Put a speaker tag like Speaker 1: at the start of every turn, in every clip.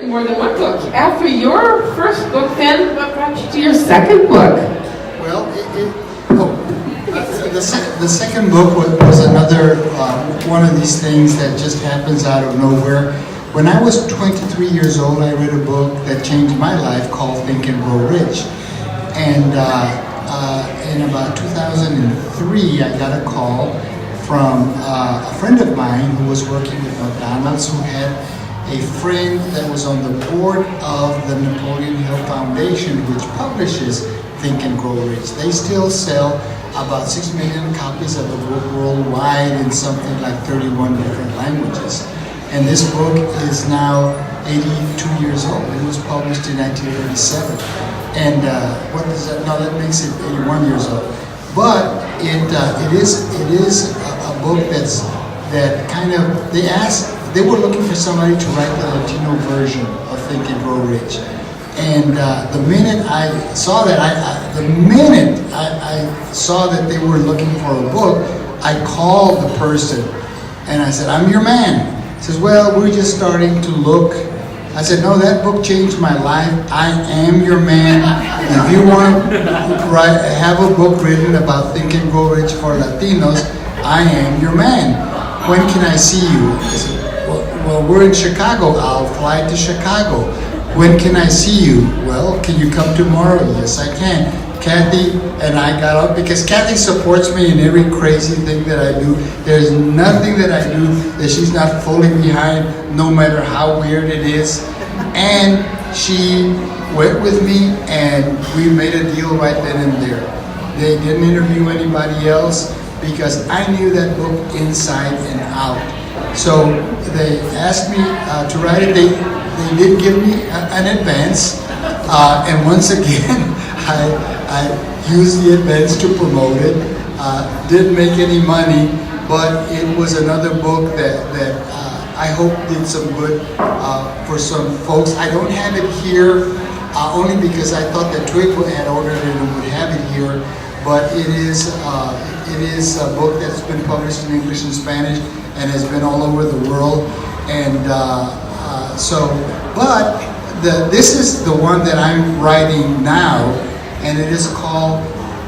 Speaker 1: more than one book. After your first book, then what brought you to your second book?
Speaker 2: Well, the second book was another one of these things that just happens out of nowhere. When I was 23 years old, I read a book that changed my life called Think and Grow Rich. And in about 2003, I got a call from a friend of mine who was working with McDonald's, who had a friend that was on the board of the Napoleon Hill Foundation, which publishes Think and Grow Rich. They still sell about 6 million copies of the book worldwide in something like 31 different languages. And this book is now 82 years old. It was published in 1937. And what does that? No, that makes it 81 years old. But it is a book that kind of, they were looking for somebody to write the Latino version of Think and Grow Rich. And the minute I saw that, I saw that they were looking for a book, I called the person and I said, "I'm your man." He says, "Well, we're just starting to look." I said, "No, that book changed my life. I am your man. If you want to have a book written about Think and Grow Rich for Latinos, I am your man. When can I see you?" I said, well, we're in Chicago. I'll fly to Chicago. When can I see you? Well, can you come tomorrow? Yes, I can. Kathy and I got up because Kathy supports me in every crazy thing that I do. There's nothing that I do that she's not fully behind, no matter how weird it is. And she went with me and we made a deal right then and there. They didn't interview anybody else because I knew that book inside and out. So they asked me to write it. They did give me an advance, and once again, I used the advance to promote it. Didn't make any money, but it was another book that I hope did some good for some folks. I don't have it here only because I thought that Twig had ordered it and would have it here, but it is a book that's been published in English and Spanish and has been all over the world. And this is the one that I'm writing now, and it is called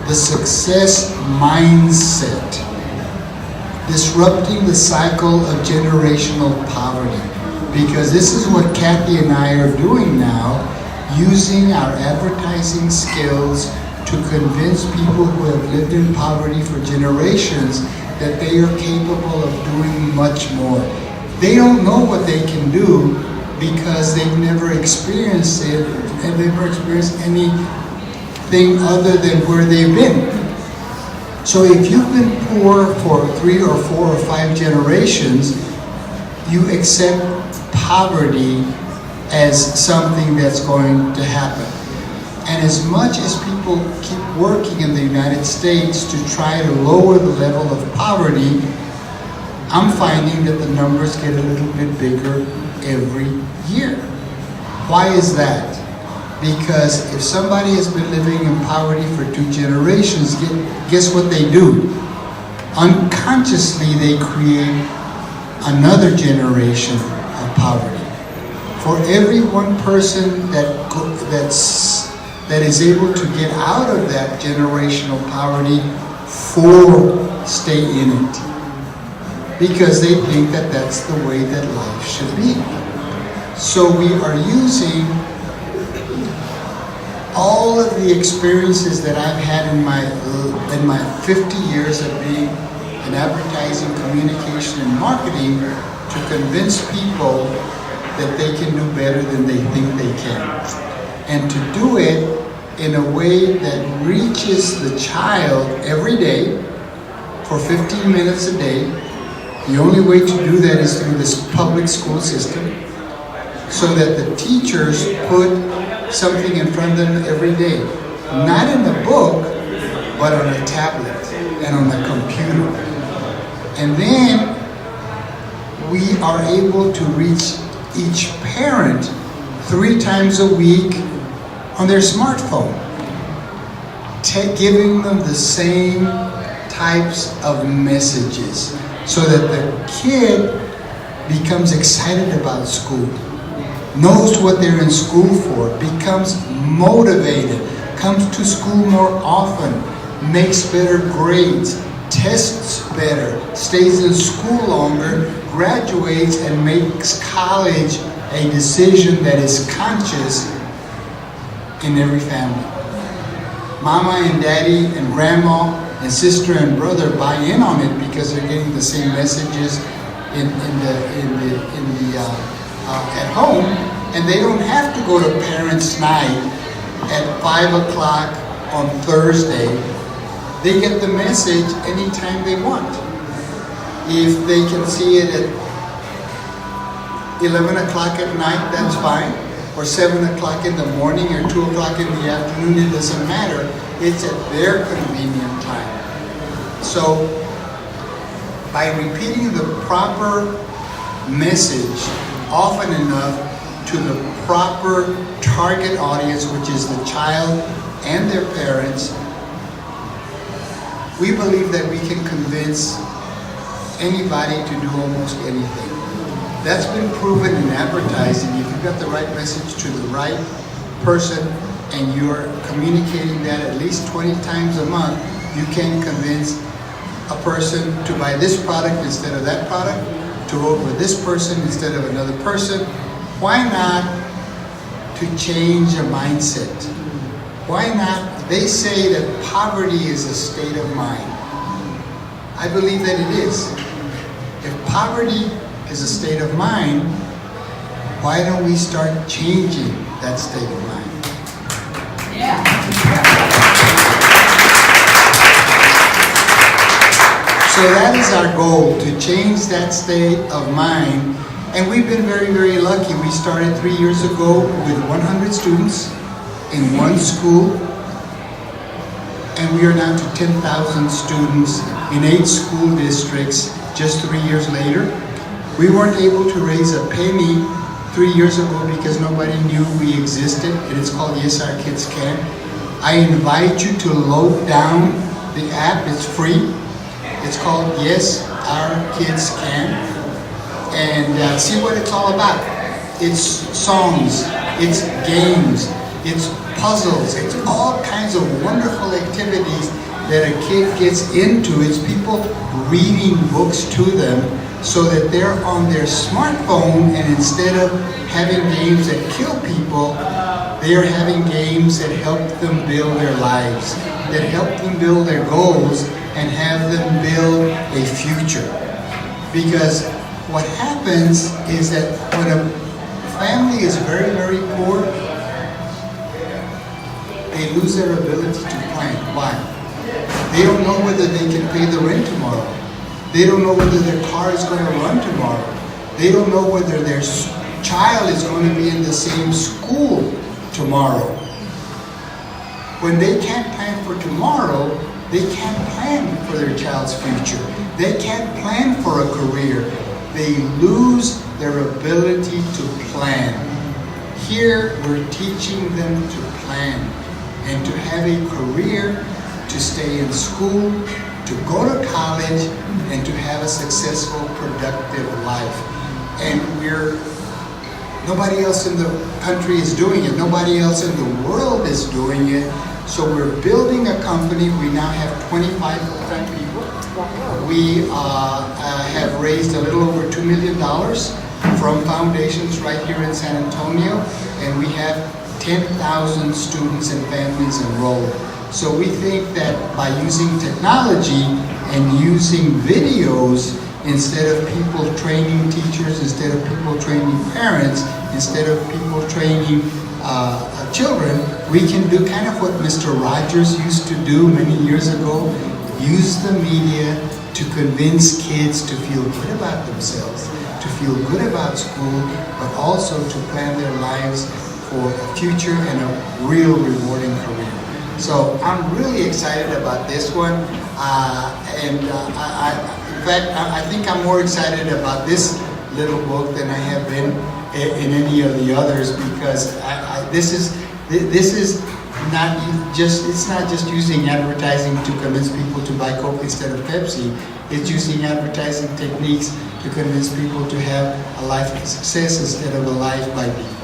Speaker 2: The Success Mindset, Disrupting the Cycle of Generational Poverty. Because this is what Kathy and I are doing now, using our advertising skills to convince people who have lived in poverty for generations that they are capable of doing much more. They don't know what they can do because they've never experienced it and they've never experienced anything other than where they've been. So if you've been poor for 3 or 4 or 5 generations, you accept poverty as something that's going to happen. And as much as people keep working in the United States to try to lower the level of poverty, I'm finding that the numbers get a little bit bigger every year. Why is that? Because if somebody has been living in poverty for 2 generations, guess what they do? Unconsciously, they create another generation of poverty. For every one person that is able to get out of that generational poverty, 4 stay in it. Because they think that that's the way that life should be. So we are using all of the experiences that I've had in my 50 years of being in advertising, communication, and marketing to convince people that they can do better than they think they can. And to do it in a way that reaches the child every day for 15 minutes a day. The only way to do that is through this public school system, so that the teachers put something in front of them every day. Not in the book, but on a tablet and on a computer. And then we are able to reach each parent 3 times a week on their smartphone, giving them the same types of messages so that the kid becomes excited about school. knows what they're in school for, becomes motivated, comes to school more often, makes better grades, tests better, stays in school longer, graduates, and makes college a decision that is conscious in every family. Mama and daddy and grandma and sister and brother buy in on it because they're getting the same messages at home, and they don't have to go to parents' night at 5 o'clock on Thursday. They get the message anytime they want. If they can see it at 11 o'clock at night, that's fine. Or 7 o'clock in the morning or 2 o'clock in the afternoon, it doesn't matter. It's at their convenient time. So, by repeating the proper message often enough to the proper target audience, which is the child and their parents, we believe that we can convince anybody to do almost anything. That's been proven in advertising. If you've got the right message to the right person and you're communicating that at least 20 times a month, you can convince a person to buy this product instead of that product, to vote with this person instead of another person. Why not to change a mindset? Why not? They say that poverty is a state of mind. I believe that it is. If poverty is a state of mind, why don't we start changing that state of mind?
Speaker 1: Yeah.
Speaker 2: So that is our goal, to change that state of mind. And we've been very, very lucky. We started 3 years ago with 100 students in one school, and we are now to 10,000 students in 8 school districts just 3 years later. We weren't able to raise a penny 3 years ago because nobody knew we existed, and it's called Yes, Our Kids Can. I invite you to load down the app. It's free. It's called Yes, Our Kids Can, and see what it's all about. It's songs, it's games, it's puzzles, it's all kinds of wonderful activities that a kid gets into. It's people reading books to them so that they're on their smartphone, and instead of having games that kill people, they are having games that help them build their lives, that help them build their goals, and have them build a future. Because what happens is that when a family is very, very poor, they lose their ability to plan. Why? They don't know whether they can pay the rent tomorrow. They don't know whether their car is going to run tomorrow. They don't know whether their child is going to be in the same school tomorrow. When they can't plan for tomorrow, they can't plan for their child's future. They can't plan for a career. They lose their ability to plan. Here, we're teaching them to plan and to have a career, to stay in school, to go to college, and to have a successful, productive life. And nobody else in the country is doing it. Nobody else in the world is doing it. So we're building a company. We now have 25 full-time people. We have raised a little over $2 million from foundations right here in San Antonio, and we have 10,000 students and families enrolled. So we think that by using technology and using videos, instead of people training teachers, instead of people training parents, instead of people training children, we can do kind of what Mr. Rogers used to do many years ago, use the media to convince kids to feel good about themselves, to feel good about school, but also to plan their lives for a future and a real rewarding career. So I'm really excited about this one, in fact, I think I'm more excited about this little book than I have been in any of the others, because this is not just, it's not just using advertising to convince people to buy Coke instead of Pepsi. It's using advertising techniques to convince people to have a life of success instead of a life by default.